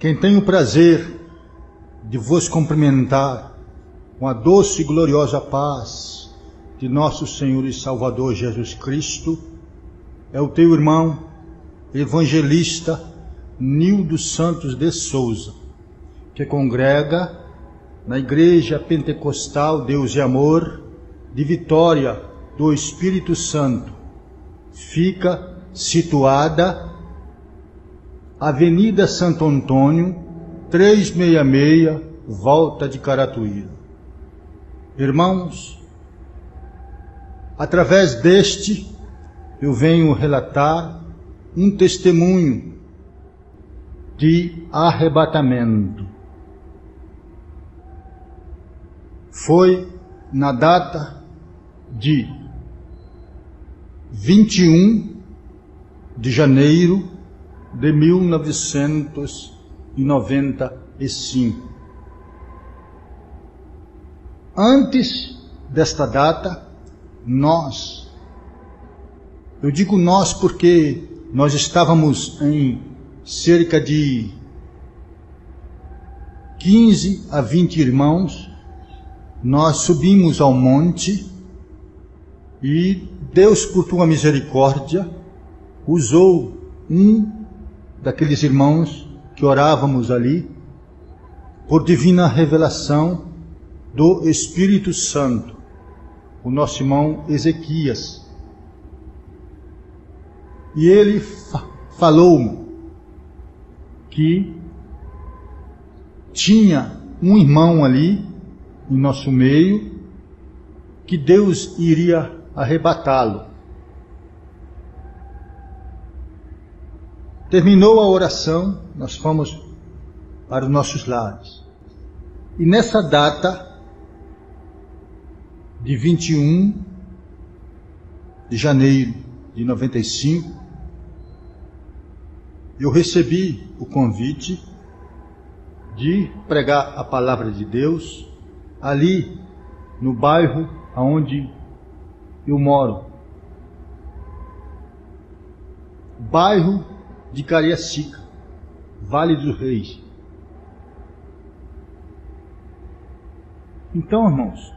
quem tem o prazer de vos cumprimentar com a doce e gloriosa paz de nosso Senhor e Salvador Jesus Cristo, é o teu irmão, evangelista Nildo Santos de Souza, que congrega na Igreja Pentecostal Deus e Amor de Vitória do Espírito Santo. Fica situada Avenida Santo Antônio, 366, Volta de Caratuíra. Irmãos, através deste eu venho relatar um testemunho de arrebatamento. Foi na data de 21 de janeiro de 1995. Antes desta data, eu digo nós porque nós estávamos em cerca de 15 a 20 irmãos, nós subimos ao monte e Deus, por tua misericórdia, usou um daqueles irmãos que orávamos ali, por divina revelação do Espírito Santo, o nosso irmão Ezequias. E ele falou-me que tinha um irmão ali, em nosso meio, que Deus iria arrebatá-lo. Terminou a oração, nós fomos para os nossos lares. E nessa data de 21 de janeiro de 95, eu recebi o convite de pregar a palavra de Deus ali no bairro onde eu moro, bairro de Cariacica, Vale dos Reis. Então, irmãos,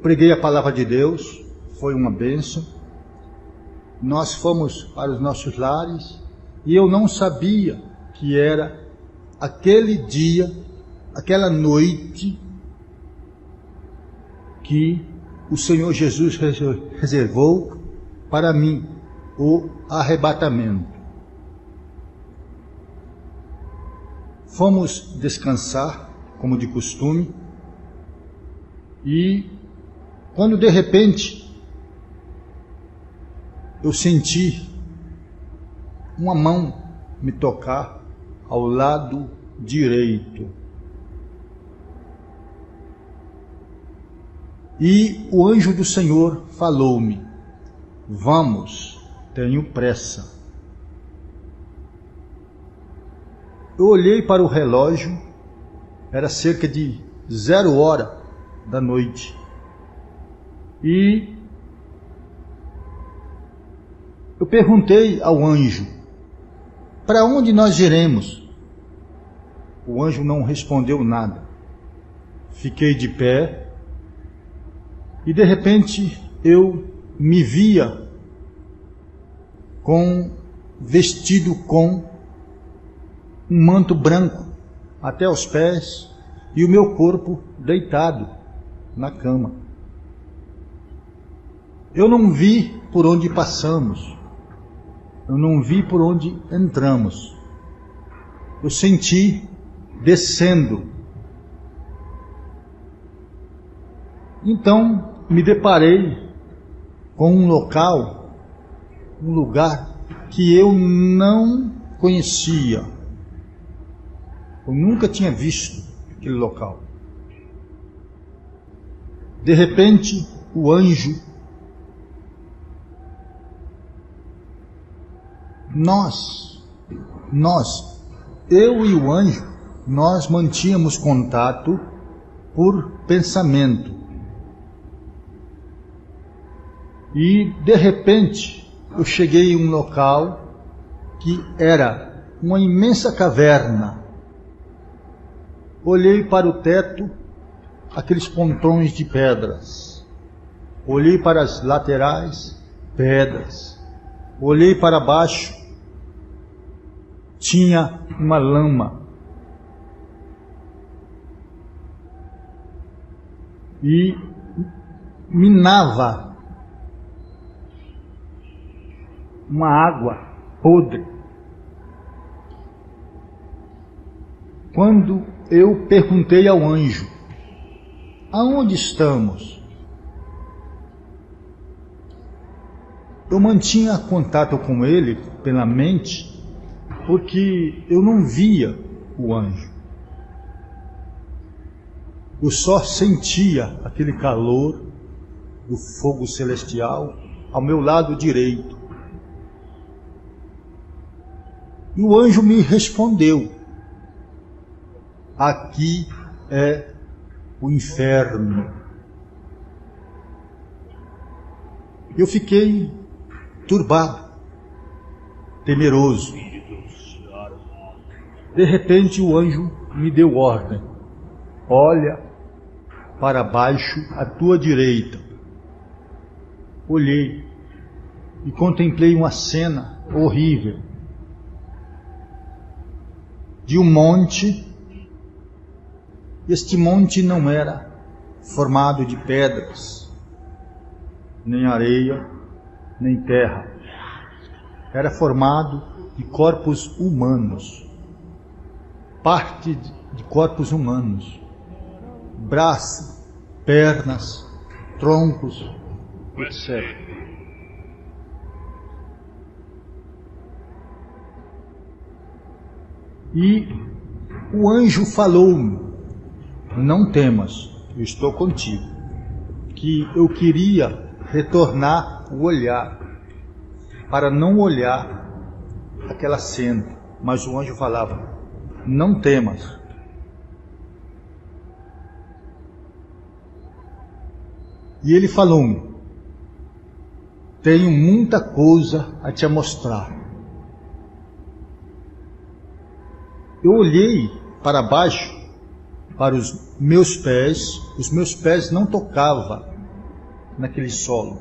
preguei a palavra de Deus, foi uma bênção. Nós fomos para os nossos lares e eu não sabia que era aquele dia, aquela noite que o Senhor Jesus reservou para mim, o arrebatamento. Fomos descansar, como de costume, e quando de repente eu senti uma mão me tocar ao lado direito. E o anjo do Senhor falou-me: vamos, tenho pressa. Eu olhei para o relógio, era cerca de 00h da noite. E eu perguntei ao anjo: para onde nós iremos? O anjo não respondeu nada. Fiquei de pé e de repente eu me via vestido com um manto branco até aos pés e o meu corpo deitado na cama. Eu não vi por onde passamos, eu não vi por onde entramos. Eu senti descendo. Então me deparei com um lugar que eu não conhecia. Eu nunca tinha visto aquele local. De repente, o anjo, eu e o anjo, nós mantínhamos contato por pensamento. E de repente, eu cheguei em um local que era uma imensa caverna. Olhei para o teto, aqueles pontões de pedras. Olhei para as laterais, pedras. Olhei para baixo, tinha uma lama. E minava uma água podre. Quando eu perguntei ao anjo: aonde estamos? Eu mantinha contato com ele pela mente, porque eu não via o anjo. Eu só sentia aquele calor do fogo celestial ao meu lado direito. E o anjo me respondeu: aqui é o inferno. Eu fiquei turbado, temeroso. De repente o anjo me deu ordem: olha para baixo à tua direita. Olhei e contemplei uma cena horrível de um monte. Este monte não era formado de pedras, nem areia, nem terra. Era formado de corpos humanos, parte de corpos humanos, braços, pernas, troncos, etc. E o anjo falou-me: não temas, eu estou contigo. Que eu queria retornar o olhar, para não olhar aquela cena, mas o anjo falava: não temas. E ele falou-me: tenho muita coisa a te mostrar. Eu olhei para baixo, para os meus pés não tocavam naquele solo.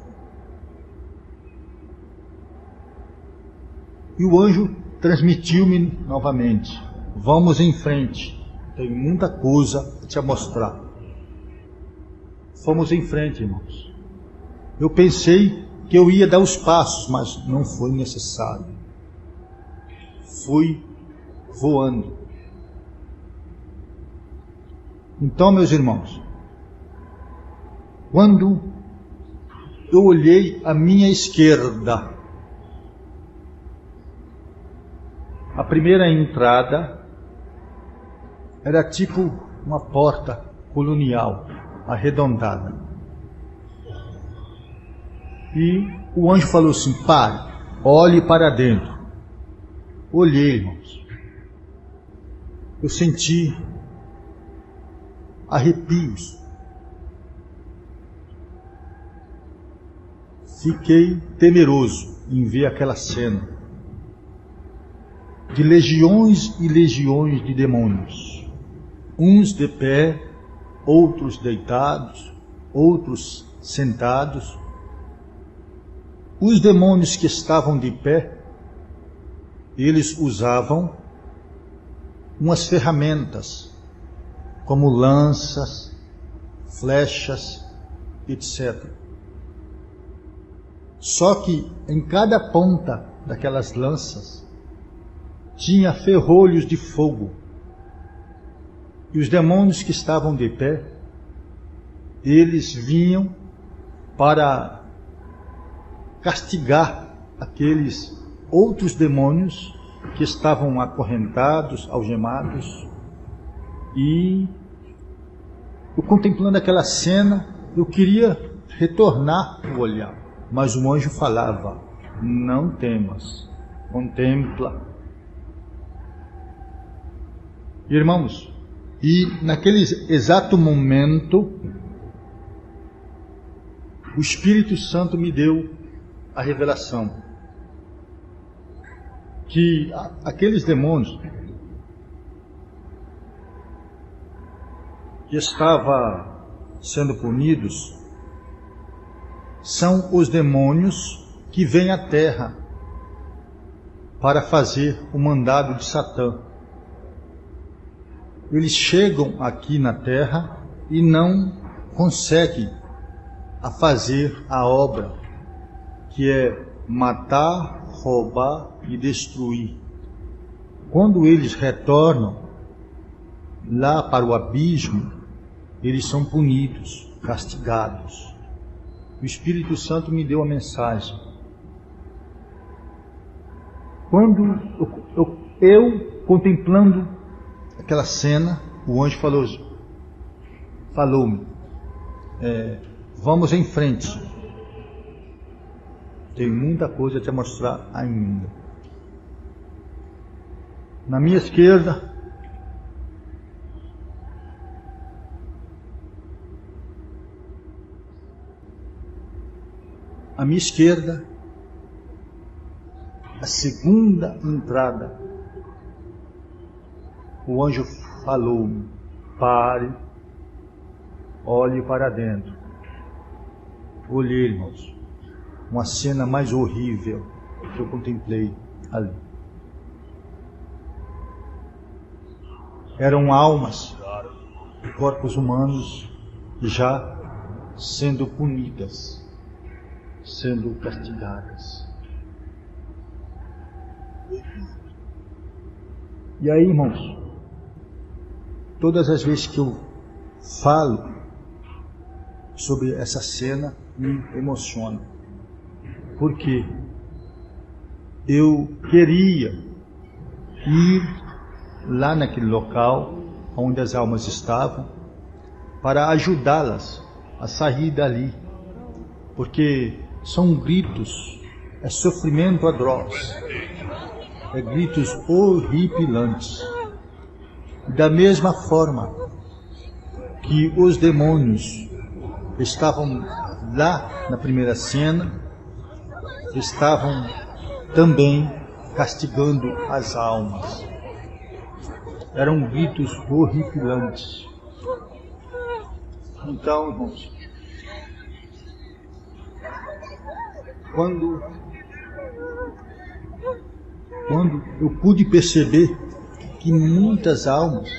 E o anjo transmitiu-me novamente: vamos em frente, tenho muita coisa a te mostrar. Fomos em frente, irmãos. Eu pensei que eu ia dar os passos, mas não foi necessário. Fui voando. Então, meus irmãos, quando eu olhei à minha esquerda, a primeira entrada era tipo uma porta colonial, arredondada. E o anjo falou assim: pare, olhe para dentro. Olhei, irmãos. Eu senti arrepios. Fiquei temeroso em ver aquela cena de legiões e legiões de demônios, uns de pé, outros deitados, outros sentados. Os demônios que estavam de pé, eles usavam umas ferramentas, como lanças, flechas, etc. Só que em cada ponta daquelas lanças tinha ferrolhos de fogo. E os demônios que estavam de pé, eles vinham para castigar aqueles outros demônios que estavam acorrentados, algemados. E eu, contemplando aquela cena, eu queria retornar o olhar, mas o anjo falava: não temas, contempla. Irmãos, e naquele exato momento, o Espírito Santo me deu a revelação. que aqueles demônios que estavam sendo punidos são os demônios que vêm à terra para fazer o mandado de Satã. Eles chegam aqui na terra e não conseguem a fazer a obra, que é matar, roubar e destruir. Quando eles retornam lá para o abismo, eles são punidos, castigados. O Espírito Santo me deu a mensagem. Quando eu contemplando aquela cena, o anjo falou-me, vamos em frente. Tem muita coisa a te mostrar ainda. Na minha esquerda, a segunda entrada, o anjo falou-me, pare, olhe para dentro. Olhei, irmãos, uma cena mais horrível que eu contemplei ali. Eram almas e corpos humanos já sendo punidas, sendo castigadas. E aí, irmãos, todas as vezes que eu falo sobre essa cena, me emociona, porque eu queria ir lá naquele local onde as almas estavam para ajudá-las a sair dali, porque são gritos, é sofrimento atroz, é gritos horripilantes. Da mesma forma que os demônios estavam lá na primeira cena, estavam também castigando as almas. Eram gritos horripilantes. Então, irmãos, quando eu pude perceber que muitas almas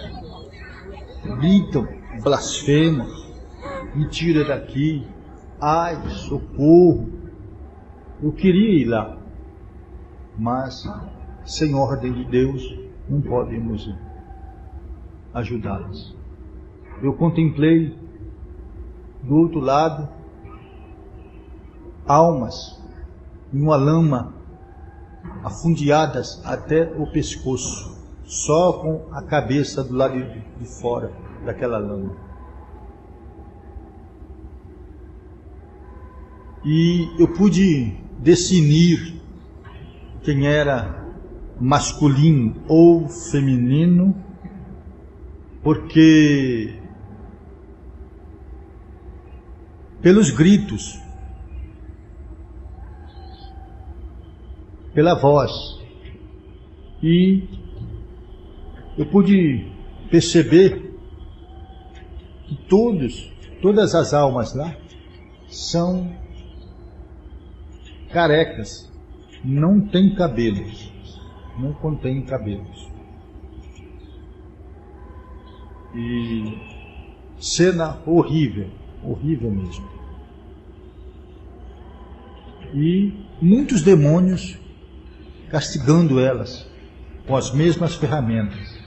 gritam, blasfemam, me tira daqui, ai, socorro, eu queria ir lá, mas sem ordem de Deus não podemos ajudá-las. Eu contemplei do outro lado almas em uma lama, afundeadas até o pescoço, só com a cabeça do lado de fora daquela lama. E eu pude discernir quem era masculino ou feminino, porque pelos gritos, pela voz, e eu pude perceber que todas as almas lá são carecas, não tem cabelos, não contém cabelos. E cena horrível, horrível mesmo. E muitos demônios castigando elas com as mesmas ferramentas,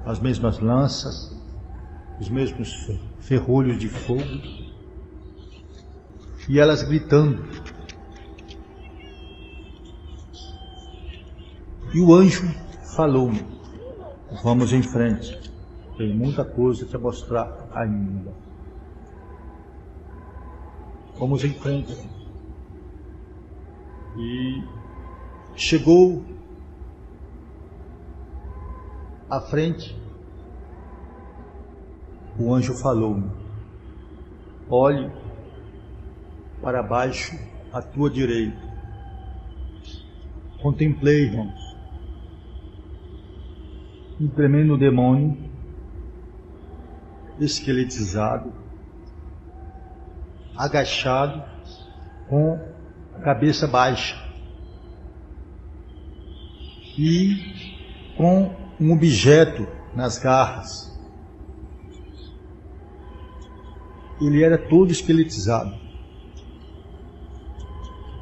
as mesmas lanças, os mesmos ferrolhos de fogo, e elas gritando. E o anjo falou-me, vamos em frente, tem muita coisa a te mostrar ainda. Vamos em frente. E chegou à frente, o anjo falou-me, olhe para baixo à tua direita. contemplei, irmãos, um tremendo demônio esqueletizado, agachado, com a cabeça baixa e com um objeto nas garras. Ele era todo esqueletizado,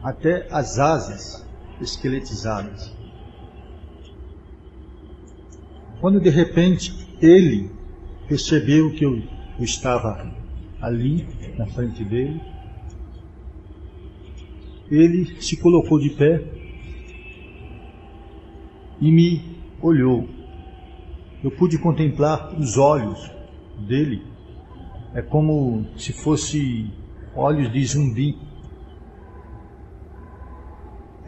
até as asas esqueletizadas. Quando de repente ele percebeu que eu estava ali, na frente dele, ele se colocou de pé e me olhou. Eu pude contemplar os olhos dele, é como se fosse olhos de zumbi.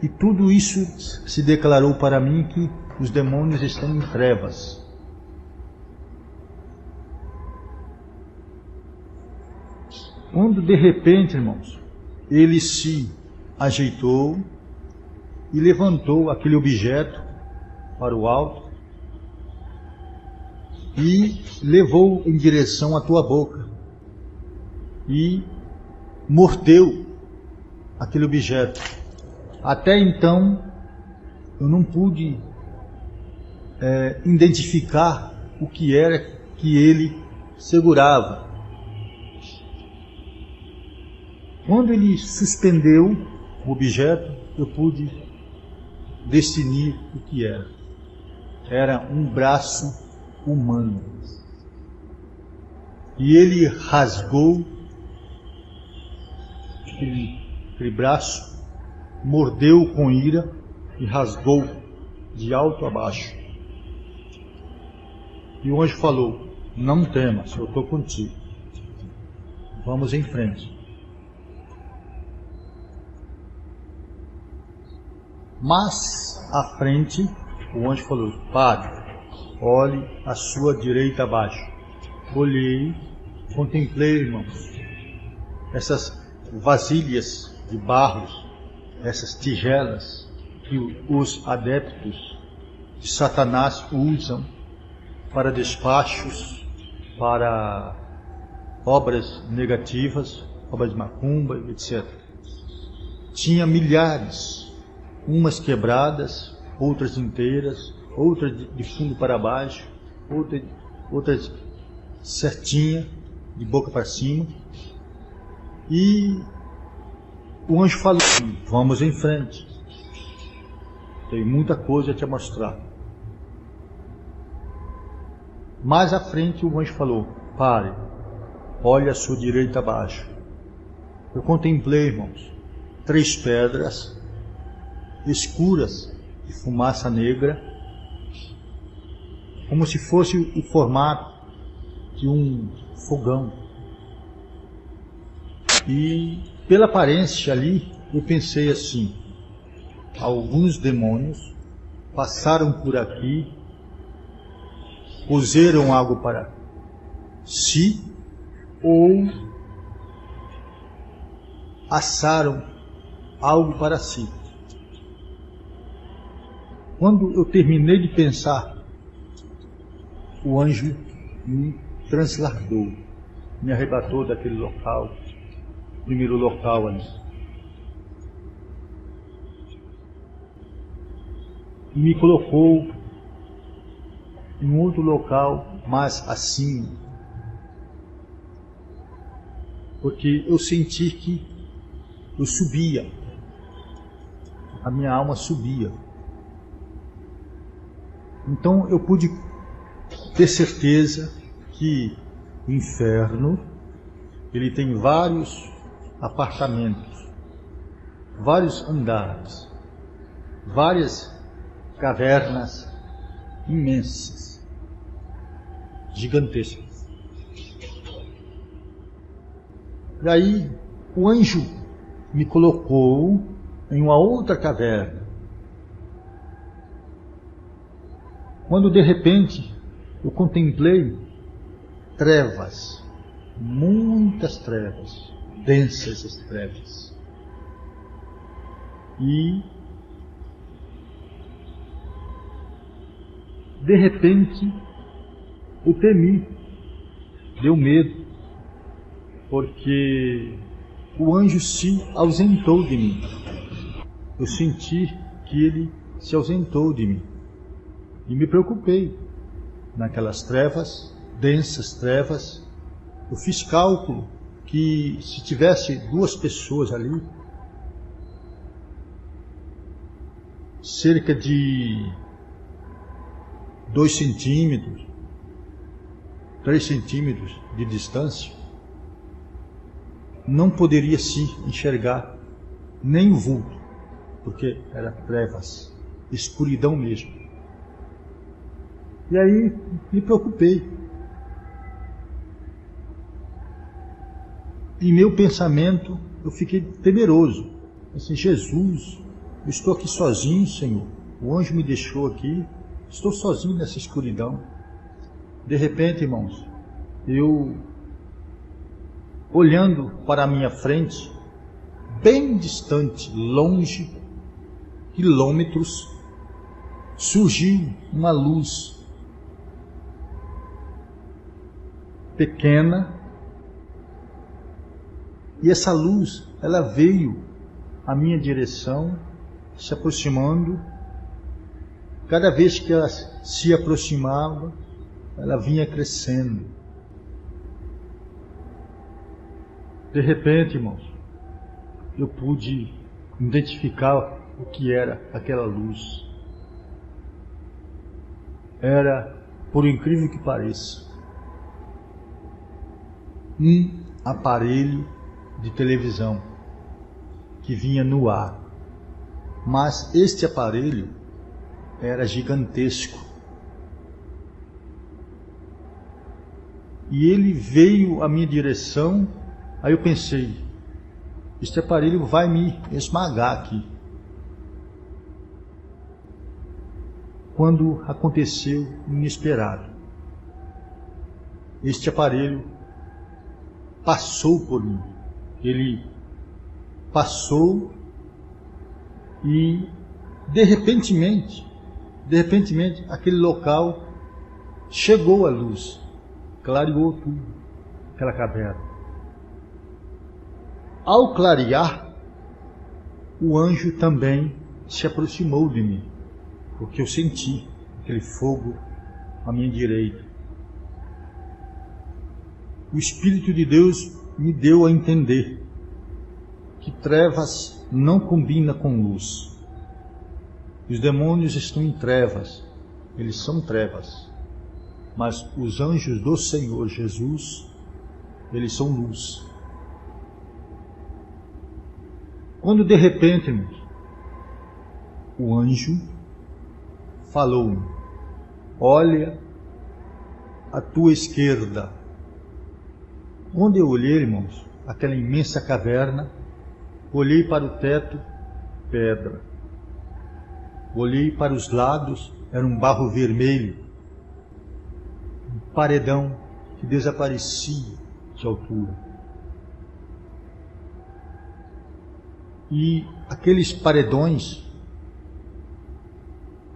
E tudo isso se declarou para mim que os demônios estão em trevas. Quando de repente, irmãos, ele se ajeitou e levantou aquele objeto para o alto e levou em direção à tua boca e mordeu aquele objeto. Até então eu não pude identificar o que era que ele segurava. Quando ele suspendeu o objeto, eu pude discernir o que era. Era um braço humano. E ele rasgou aquele braço, mordeu com ira e rasgou de alto a baixo. E o anjo falou: não temas, eu estou contigo. Vamos em frente. Mas à frente, o anjo falou: pare, olhe à sua direita abaixo. Olhei, contemplei, irmãos, essas vasilhas de barro, essas tigelas que os adeptos de Satanás usam para despachos, para obras negativas, obras de macumba, etc. Tinha milhares, umas quebradas, outras inteiras, outras de fundo para baixo, outras certinha, de boca para cima. E o anjo falou: vamos em frente, tem muita coisa a te mostrar. Mais à frente o anjo falou: pare, olhe à sua direita abaixo. Eu contemplei, irmãos, 3 pedras escuras de fumaça negra, como se fosse o formato de um fogão. E pela aparência ali, eu pensei assim: alguns demônios passaram por aqui, cozeram algo para si, ou assaram algo para si. Quando eu terminei de pensar, o anjo me transladou, me arrebatou daquele local, primeiro local ali. E me colocou em um outro local mais acima, porque eu senti que eu subia, a minha alma subia. Então eu pude ter certeza que o inferno, ele tem vários apartamentos, vários andares, várias cavernas imensas, gigantescas. E aí o anjo me colocou em uma outra caverna. Quando de repente eu contemplei trevas, muitas trevas, densas as trevas. E de repente, eu temi, deu medo, porque o anjo se ausentou de mim. Eu senti que ele se ausentou de mim. E me preocupei. Naquelas trevas, densas trevas, eu fiz cálculo que se tivesse 2 pessoas ali, cerca de 2 centímetros, 3 centímetros de distância, não poderia se enxergar nem o vulto, porque era trevas, escuridão mesmo. E aí me preocupei. Em meu pensamento eu fiquei temeroso. Assim, Jesus, eu estou aqui sozinho, Senhor. O anjo me deixou aqui, estou sozinho nessa escuridão. De repente, irmãos, eu, olhando para a minha frente, bem distante, longe, quilômetros, surgiu uma luz pequena, e essa luz, ela veio à minha direção, se aproximando. Cada vez que ela se aproximava, ela vinha crescendo. De repente, irmãos, eu pude identificar o que era aquela luz. Era, por incrível que pareça, um aparelho de televisão que vinha no ar. Mas este aparelho era gigantesco. E ele veio à minha direção. Aí eu pensei, este aparelho vai me esmagar aqui. Quando aconteceu o inesperado. Este aparelho passou por mim. Ele passou e de repentemente, aquele local chegou a luz, clareou tudo, aquela caverna. Ao clarear, o anjo também se aproximou de mim, porque eu senti aquele fogo à minha direita. O Espírito de Deus me deu a entender que trevas não combina com luz. Os demônios estão em trevas, eles são trevas. Mas os anjos do Senhor Jesus, eles são luz. Quando de repente, o anjo falou: olha à tua esquerda. Quando eu olhei, irmãos, aquela imensa caverna, olhei para o teto, pedra. Olhei para os lados, era um barro vermelho, um paredão que desaparecia de altura. E aqueles paredões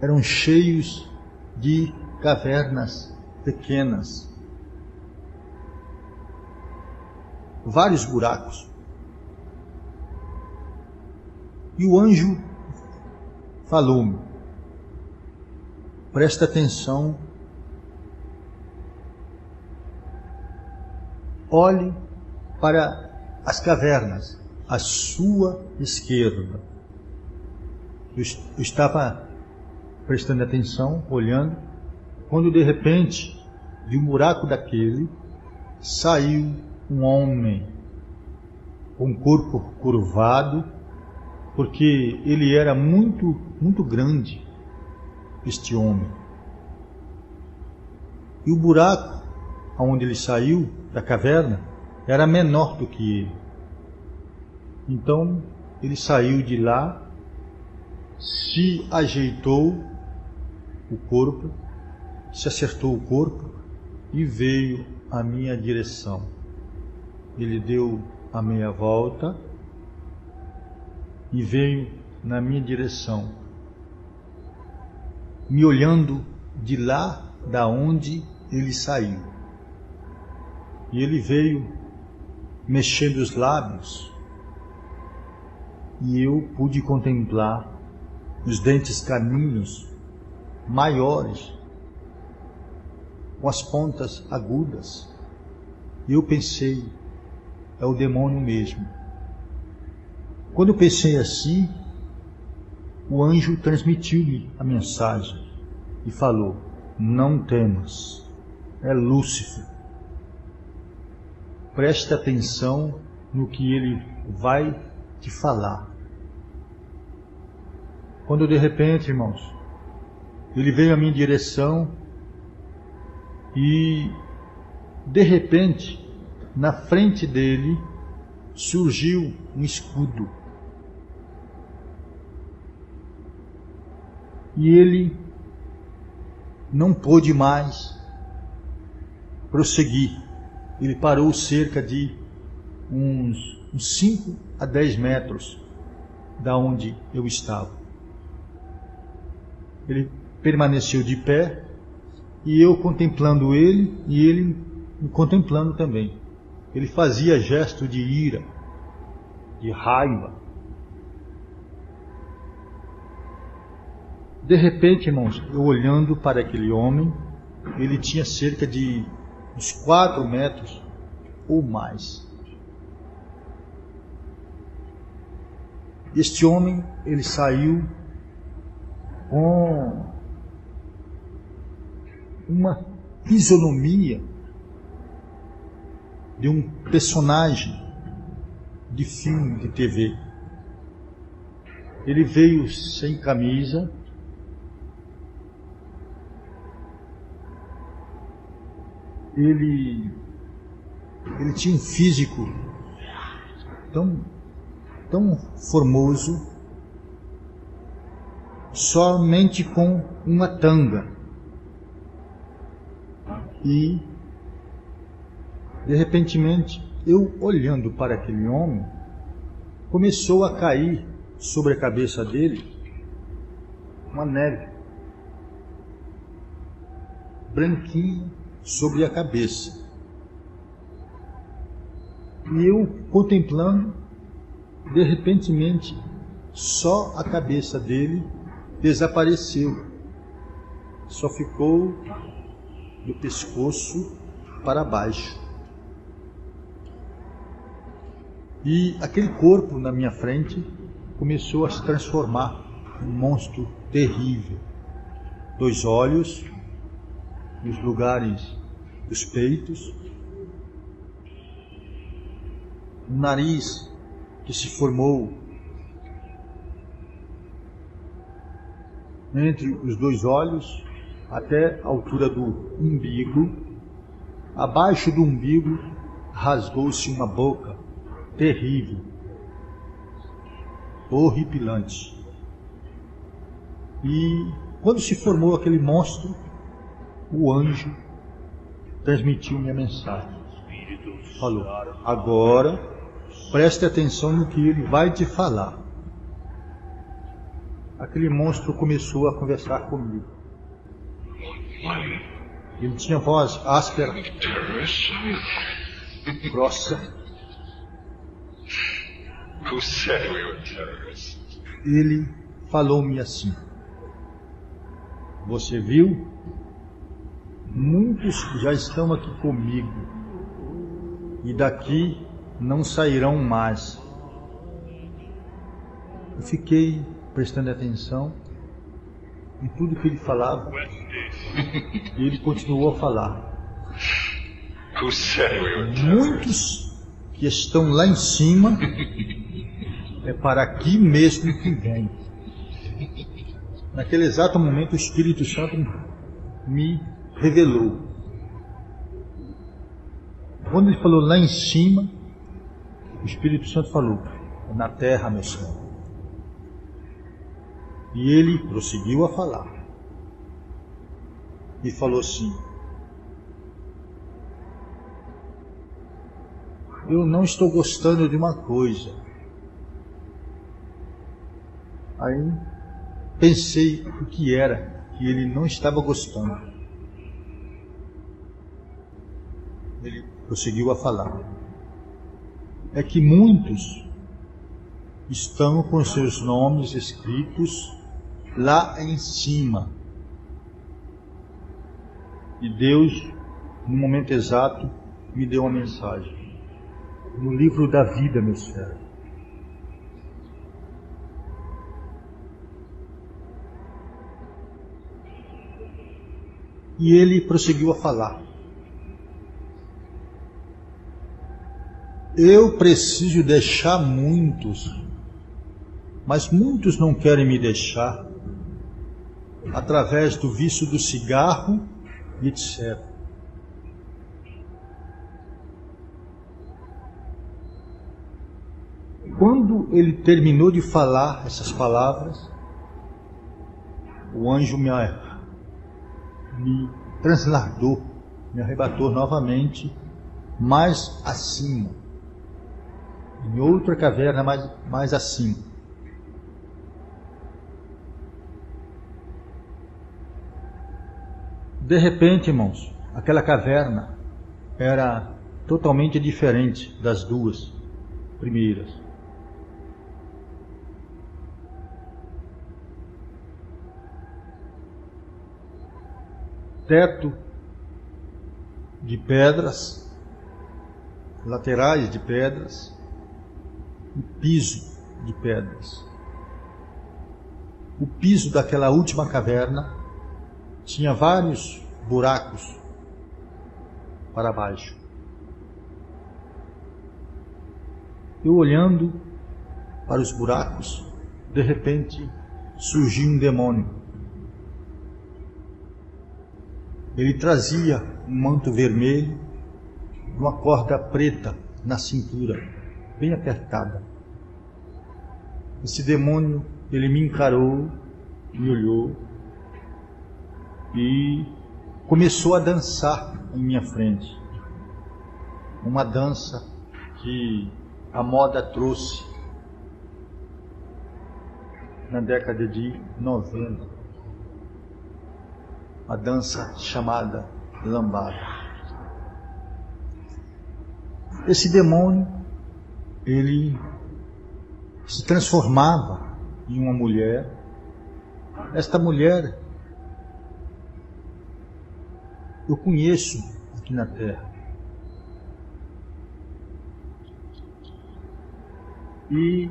eram cheios de cavernas pequenas, vários buracos. E o anjo falou-me: presta atenção, olhe para as cavernas à sua esquerda. Eu estava prestando atenção, olhando, quando de repente, de um buraco daquele, saiu um homem com um corpo curvado, porque ele era muito grande, este homem. E o buraco onde ele saiu da caverna era menor do que ele. Então ele saiu de lá, se ajeitou o corpo, se acertou o corpo e veio à minha direção. Ele deu a meia volta e veio na minha direção, me olhando de lá da onde ele saiu. E ele veio mexendo os lábios, e eu pude contemplar os dentes caninos maiores, com as pontas agudas. E eu pensei, é o demônio mesmo. Quando eu pensei assim, o anjo transmitiu-me a mensagem e falou: não temas, é Lúcifer. Preste atenção no que ele vai te falar. Quando de repente, irmãos, ele veio à minha direção e de repente, na frente dele, surgiu um escudo. E ele não pôde mais prosseguir. Ele parou cerca de uns 5 a 10 metros da onde eu estava. Ele permaneceu de pé, e eu contemplando ele, e ele me contemplando também. Ele fazia gesto de ira, de raiva. De repente, irmãos, eu olhando para aquele homem, ele tinha cerca de uns 4 metros ou mais. Este homem, ele saiu com uma fisionomia de um personagem de filme de TV. Ele veio sem camisa, ele tinha um físico tão formoso, somente com uma tanga. E de repentemente, eu olhando para aquele homem, começou a cair sobre a cabeça dele uma neve branquinha sobre a cabeça. E eu contemplando, de repentemente, só a cabeça dele desapareceu. Só ficou do pescoço para baixo. E aquele corpo na minha frente começou a se transformar num monstro terrível. 2 olhos nos lugares dos peitos, um nariz que se formou entre os 2 olhos até a altura do umbigo. Abaixo do umbigo rasgou-se uma boca terrível, horripilante. E quando se formou aquele monstro, o anjo transmitiu minha mensagem. Falou: agora preste atenção no que ele vai te falar. Aquele monstro começou a conversar comigo. Ele tinha voz áspera, grossa. Ele falou-me assim: você viu? Muitos já estão aqui comigo e daqui não sairão mais. Eu fiquei prestando atenção em tudo que ele falava, e ele continuou a falar. Muitos que estão lá em cima é para aqui mesmo que vem. Naquele exato momento o Espírito Santo me revelou. Quando ele falou lá em cima, o Espírito Santo falou: na terra, meu Senhor. E ele prosseguiu a falar. E falou assim: eu não estou gostando de uma coisa. Aí pensei o que era. e ele não estava gostando. Ele prosseguiu a falar. É que muitos estão com seus nomes escritos lá em cima. E Deus, no momento exato, me deu uma mensagem. No livro da vida, meu servo. E ele prosseguiu a falar. Eu preciso deixar muitos, mas muitos não querem me deixar, através do vício do cigarro e etc. Quando ele terminou de falar essas palavras, o anjo me transladou, me arrebatou novamente, mais acima, em outra caverna mais acima. De repente, irmãos, aquela caverna era totalmente diferente das duas primeiras. Teto de pedras, laterais de pedras, e piso de pedras. O piso daquela última caverna tinha vários buracos para baixo. Eu olhando para os buracos, de repente surgiu um demônio. Ele trazia um manto vermelho, uma corda preta na cintura, bem apertada. Esse demônio, ele me encarou, me olhou e começou a dançar em minha frente. Uma dança que a moda trouxe na década de 90. A dança chamada lambada. Esse demônio, ele se transformava em uma mulher. Esta mulher eu conheço aqui na Terra. E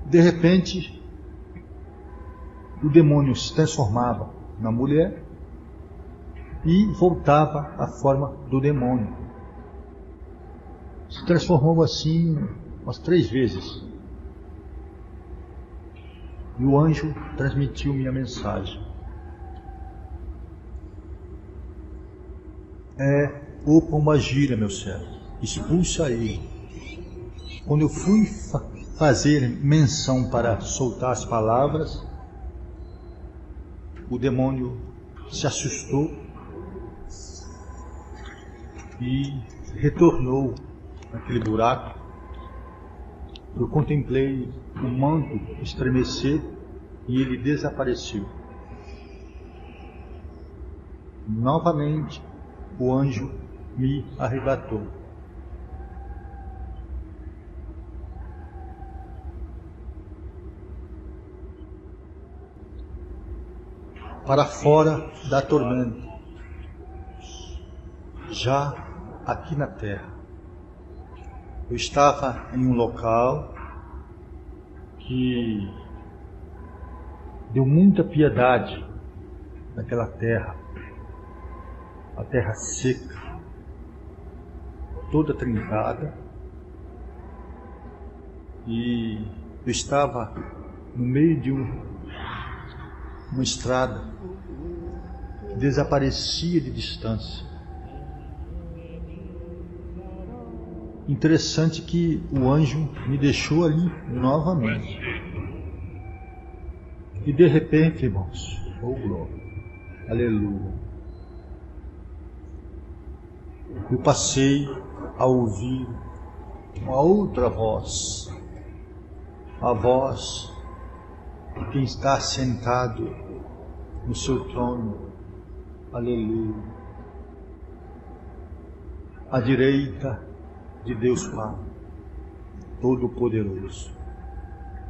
de repente o demônio se transformava na mulher e voltava à forma do demônio. Se transformou assim umas 3 vezes. E o anjo transmitiu minha mensagem. É o pombagira, meu servo, expulsa ele. Quando eu fui fazer menção para soltar as palavras, o demônio se assustou e retornou naquele buraco. Eu contemplei o manto estremecer e ele desapareceu. Novamente, o anjo me arrebatou. Para fora da tormenta, já aqui na terra. Eu estava em um local que deu muita piedade naquela terra, a terra seca, toda trincada, e eu estava no meio de uma estrada que desaparecia de distância. Interessante que o anjo me deixou ali novamente. E de repente, irmãos, oh glória, aleluia, eu passei a ouvir uma outra voz, a voz de quem está sentado no seu trono. Aleluia. À direita de Deus Pai Todo-Poderoso.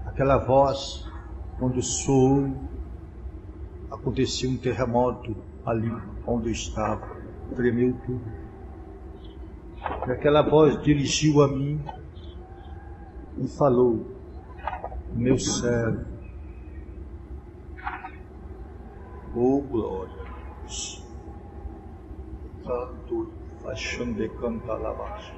Aquela voz, quando soou, aconteceu um terremoto ali onde eu estava. Tremeu tudo. E aquela voz dirigiu a mim e falou: meu servo, oh glória a Deus, canto, paixão de cantar lá abaixo.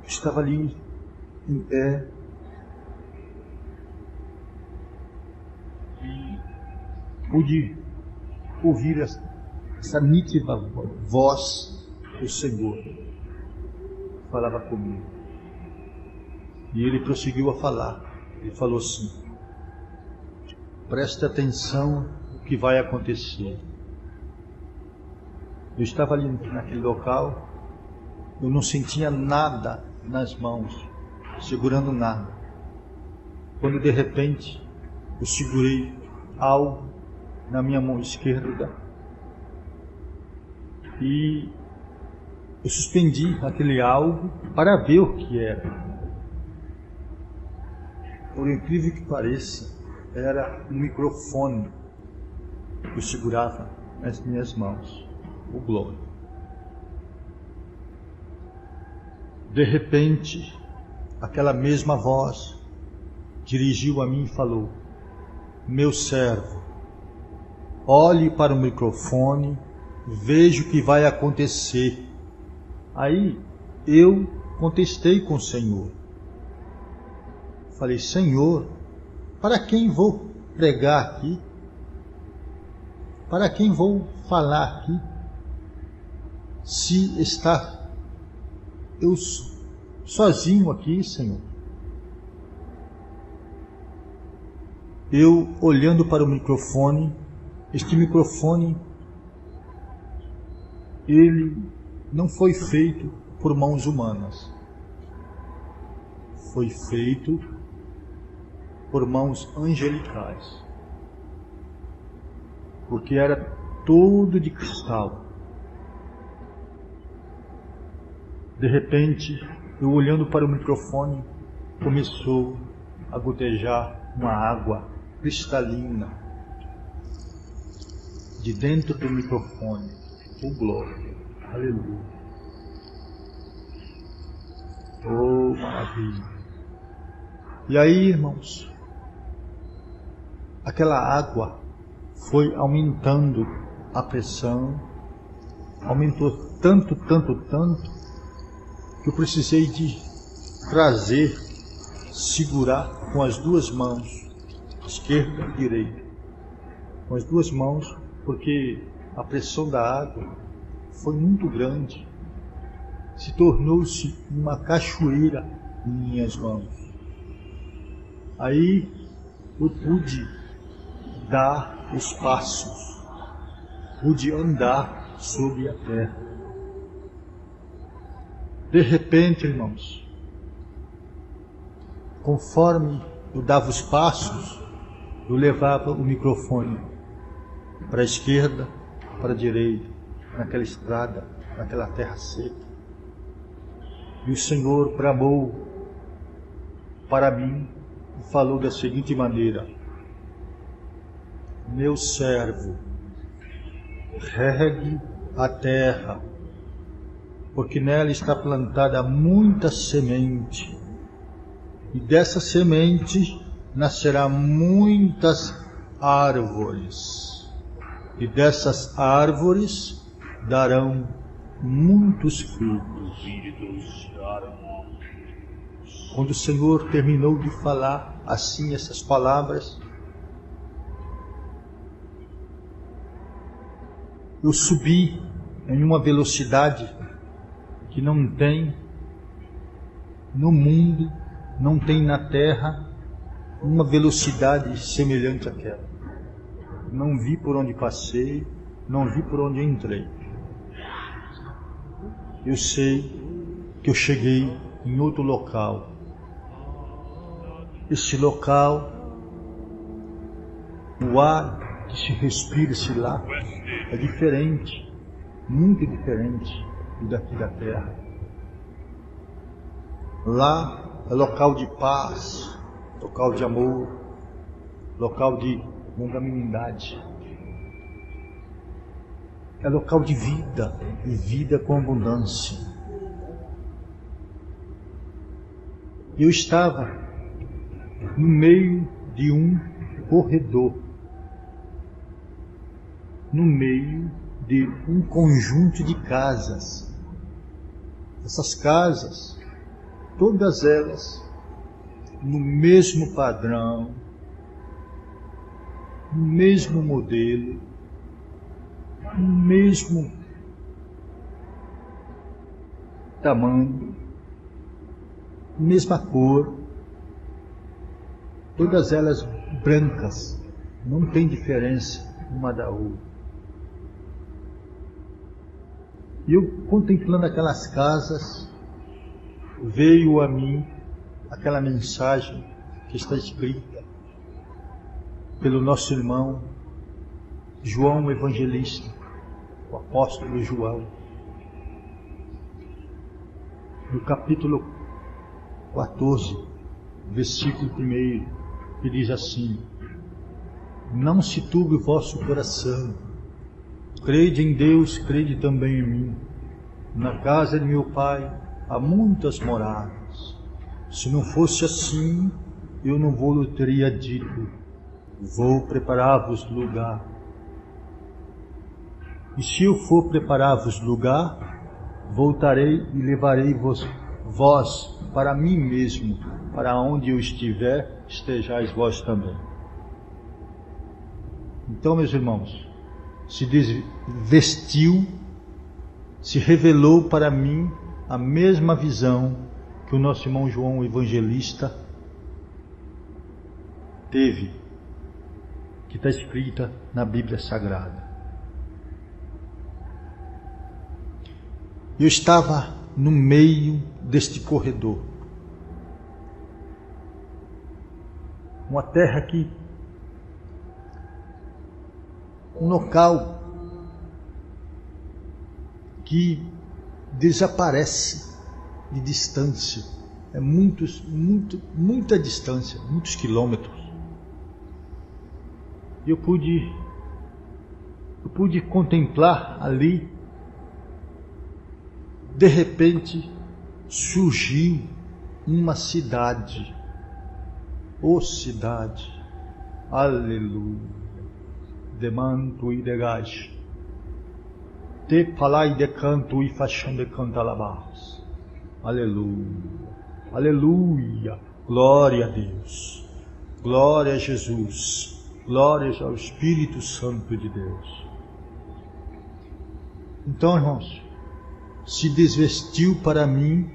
Eu estava ali em pé e pude ouvir essa nítida voz do Senhor. Falava comigo. E ele prosseguiu a falar. Ele falou assim: preste atenção no que vai acontecer. Eu estava ali naquele local, eu não sentia nada nas mãos, segurando nada. Quando de repente eu segurei algo na minha mão esquerda e eu suspendi aquele algo para ver o que era. Por incrível que pareça, era um microfone que eu segurava nas minhas mãos. O glória. De repente, aquela mesma voz dirigiu a mim e falou: meu servo, olhe para o microfone, veja o que vai acontecer. Aí eu contestei com o Senhor. Falei: Senhor, para quem vou pregar aqui? Para quem vou falar aqui? Se está eu sozinho aqui, Senhor. Eu olhando para o microfone, este microfone, ele não foi feito por mãos humanas. Foi feito por mãos angelicais. Porque era todo de cristal. De repente, eu olhando para o microfone, começou a gotejar uma água cristalina de dentro do microfone. Oh glória, aleluia. Oh maravilha. E aí, irmãos, aquela água foi aumentando a pressão, aumentou tanto, que eu precisei de trazer, segurar com as duas mãos, esquerda e direita, com as duas mãos, porque a pressão da água foi muito grande, se tornou-se uma cachoeira em minhas mãos. Aí eu pude dar os passos, pude andar sobre a terra. De repente, irmãos, conforme eu dava os passos, eu levava o microfone para a esquerda, para a direita, naquela estrada, naquela terra seca. E o Senhor bramou para mim e falou da seguinte maneira: meu servo, regue a terra, porque nela está plantada muita semente, e dessa semente nascerá muitas árvores, e dessas árvores darão muitos frutos. Quando o Senhor terminou de falar assim essas palavras, eu subi em uma velocidade que não tem no mundo, não tem na terra, uma velocidade semelhante àquela. Não vi por onde passei, não vi por onde entrei. Eu sei que eu cheguei em outro local, esse local, o ar que se respira-se lá é diferente, muito diferente do daqui da terra. Lá é local de paz, local de amor, local de longanimidade. É local de vida, e vida com abundância. Eu estava no meio de um corredor, no meio de um conjunto de casas. Essas casas, todas elas no mesmo padrão, no mesmo modelo, no mesmo tamanho, mesma cor, todas elas brancas, não tem diferença uma da outra. E eu, contemplando aquelas casas, veio a mim aquela mensagem que está escrita pelo nosso irmão João Evangelista, o apóstolo João, no capítulo 14, versículo 1, que diz assim: não se turbe o vosso coração, crede em Deus, crede também em mim. Na casa de meu Pai há muitas moradas. Se não fosse assim, eu não vou teria dito: vou preparar-vos lugar. E se eu for preparar-vos lugar, voltarei e levarei vós para mim mesmo, para onde eu estiver, estejais vós também. Então, meus irmãos, se desvestiu, se revelou para mim a mesma visão que o nosso irmão João Evangelista teve, que está escrita na Bíblia Sagrada. Eu estava no meio deste corredor, uma terra que, um local que desaparece de distância, é muita distância, muitos quilômetros. Eu pude contemplar ali. De repente surgiu uma cidade, cidade, aleluia, de manto e de gás, de falai de canto e faixão de cantalabás, aleluia, aleluia, glória a Deus, glória a Jesus, glória ao Espírito Santo de Deus. Então, irmãos, se desvestiu para mim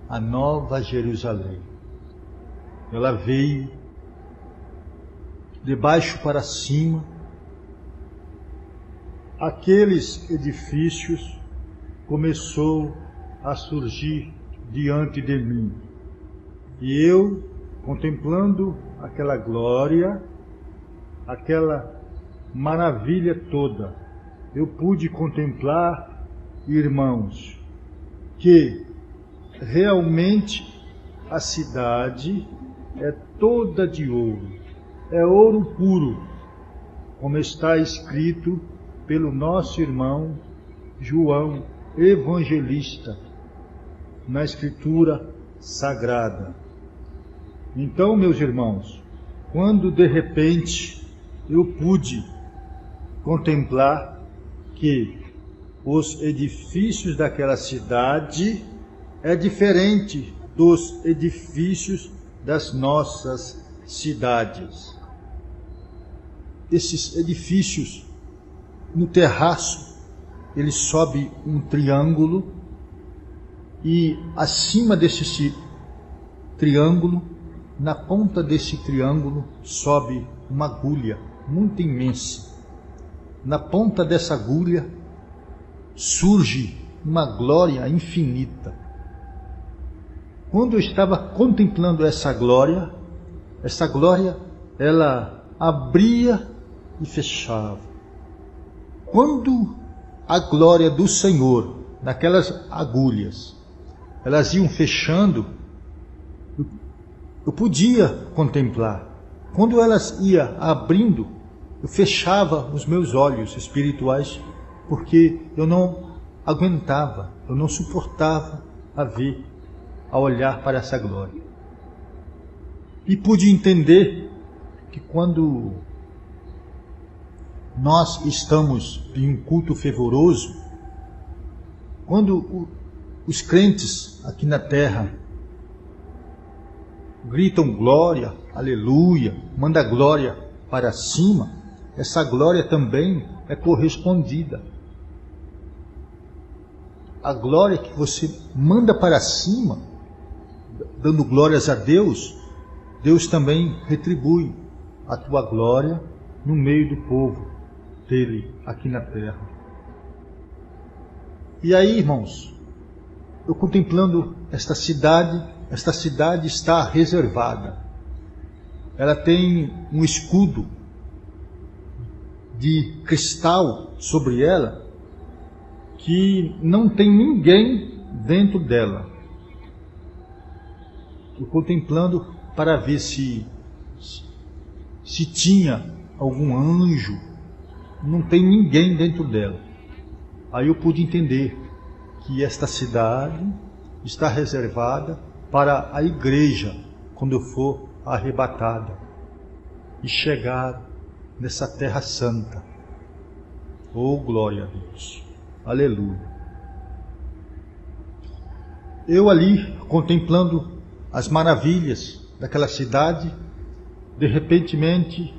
a nova Jerusalém. Ela veio de baixo para cima. Aqueles edifícios começou a surgir diante de mim. E eu, contemplando aquela glória, aquela maravilha toda, eu pude contemplar, irmãos, que realmente a cidade é toda de ouro, é ouro puro, como está escrito pelo nosso irmão João Evangelista na Escritura Sagrada. Então, meus irmãos, quando de repente eu pude contemplar que os edifícios daquela cidade é diferente dos edifícios das nossas cidades. Esses edifícios, no terraço, ele sobe um triângulo e acima desse triângulo, na ponta desse triângulo, sobe uma agulha muito imensa. Na ponta dessa agulha surge uma glória infinita. quando eu estava contemplando essa glória, ela abria e fechava. Quando a glória do Senhor, naquelas agulhas, elas iam fechando, eu podia contemplar. Quando elas iam abrindo, eu fechava os meus olhos espirituais, porque eu não aguentava, eu não suportava a olhar para essa glória. E pude entender que quando nós estamos em um culto fervoroso, quando os crentes aqui na terra gritam glória, aleluia, manda glória para cima, essa glória também é correspondida. A glória que você manda para cima, dando glórias a Deus, Deus também retribui a tua glória no meio do povo dele aqui na terra. E aí, irmãos, eu contemplando esta cidade está reservada. Ela tem um escudo de cristal sobre ela, que não tem ninguém dentro dela. Eu contemplando para ver se tinha algum anjo. Não tem ninguém dentro dela. Aí eu pude entender que esta cidade está reservada para a igreja quando eu for arrebatada e chegar nessa terra santa. Oh, glória a Deus! Aleluia! Eu ali contemplando as maravilhas daquela cidade, de repentemente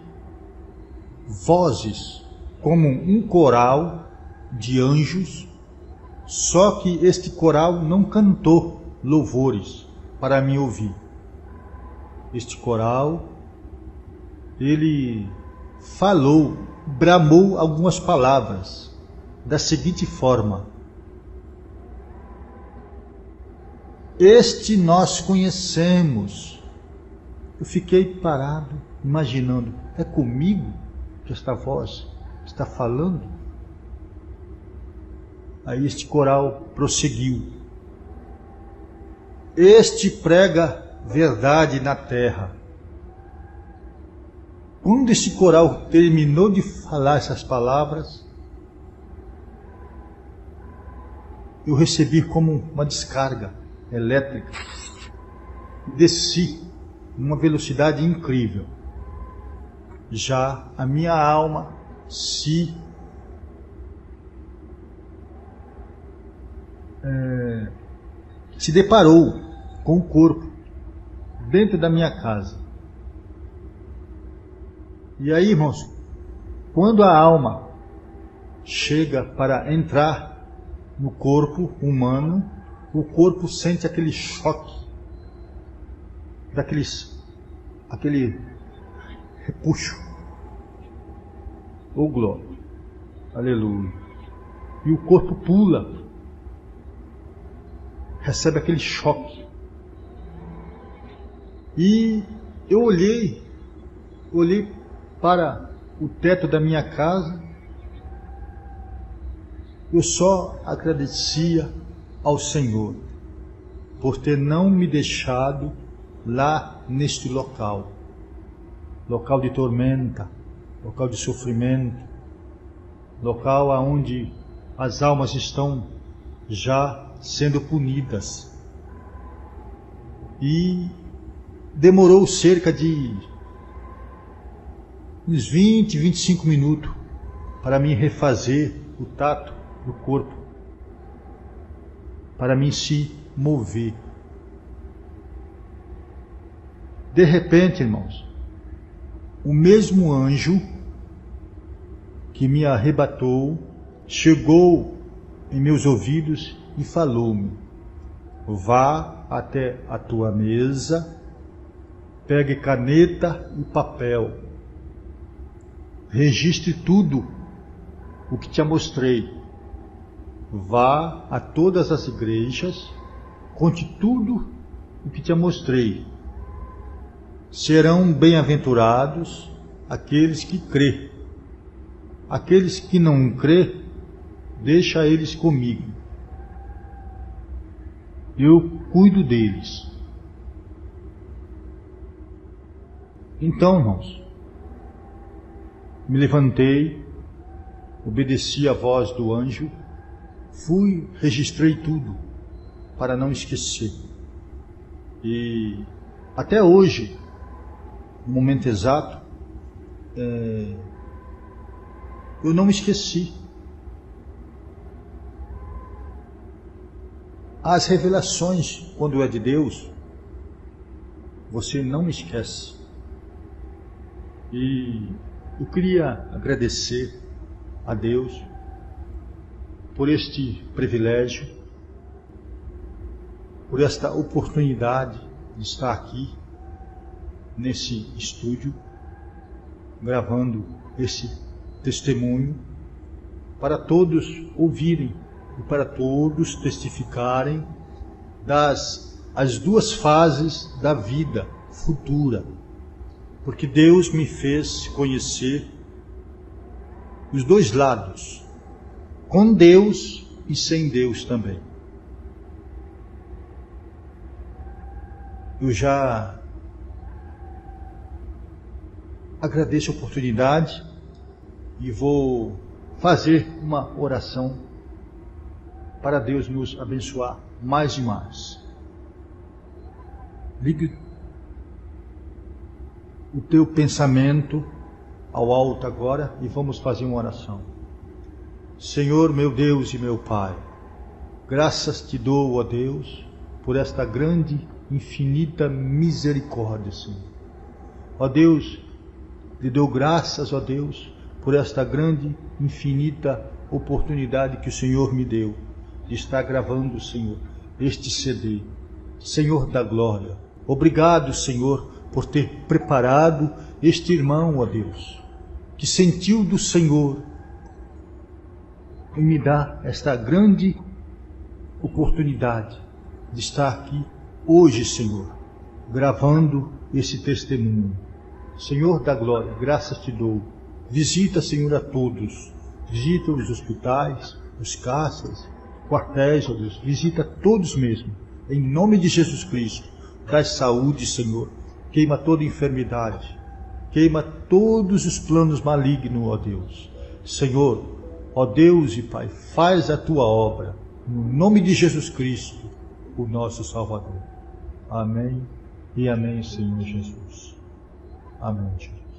vozes como um coral de anjos, só que este coral não cantou louvores para me ouvir. Este coral, ele falou, bramou algumas palavras da seguinte forma: este nós conhecemos. Eu fiquei parado, imaginando, é comigo que esta voz está falando? Aí este coral prosseguiu: este prega verdade na terra. Quando esse coral terminou de falar essas palavras, eu recebi como uma descarga elétrica. Desci numa velocidade incrível. Já a minha alma se deparou com o corpo dentro da minha casa. E aí, irmãos, quando a alma chega para entrar no corpo humano, o corpo sente aquele choque, aquele repuxo. Oh, glória! Aleluia! E o corpo pula, recebe aquele choque. E eu olhei para o teto da minha casa, eu só agradecia ao Senhor por ter não me deixado lá neste local de tormenta, local de sofrimento, local onde as almas estão já sendo punidas. E demorou cerca de uns 20, 25 minutos para mim refazer o tato do corpo, para mim se mover. De repente, irmãos, o mesmo anjo que me arrebatou chegou em meus ouvidos e falou-me: vá até a tua mesa, pegue caneta e papel, registre tudo o que te mostrei, vá a todas as igrejas, conte tudo o que te mostrei. Serão bem-aventurados aqueles que crê. Aqueles que não crê, deixa eles comigo. Eu cuido deles. Então, irmãos, me levantei, obedeci à voz do anjo, registrei tudo para não esquecer. E até hoje, no momento exato, eu não me esqueci. As revelações, quando é de Deus, você não esquece. E eu queria agradecer a Deus por este privilégio, por esta oportunidade de estar aqui, nesse estúdio, gravando esse testemunho, para todos ouvirem e para todos testificarem as duas fases da vida futura, porque Deus me fez conhecer os dois lados, com Deus e sem Deus também. Eu já agradeço a oportunidade e vou fazer uma oração para Deus nos abençoar mais e mais. Ligue o teu pensamento ao alto agora e vamos fazer uma oração. Senhor, meu Deus e meu Pai, graças te dou, ó Deus, por esta grande, infinita misericórdia, Senhor. Ó Deus, te dou graças, ó Deus, por esta grande, infinita oportunidade que o Senhor me deu de estar gravando, Senhor, este CD. Senhor da glória, obrigado, Senhor, por ter preparado este irmão, ó Deus, que sentiu do Senhor em me dar esta grande oportunidade de estar aqui hoje, Senhor, gravando esse testemunho. Senhor da glória, graças te dou. Visita, Senhor, a todos. Visita os hospitais, os caças, quartéis, ó Deus. Visita todos mesmo. Em nome de Jesus Cristo, dá saúde, Senhor. Queima toda enfermidade. Queima todos os planos malignos, ó Deus. Senhor, ó Deus e Pai, faz a tua obra. No nome de Jesus Cristo, o nosso Salvador. Amém e amém, Senhor Jesus. Amém, Jesus.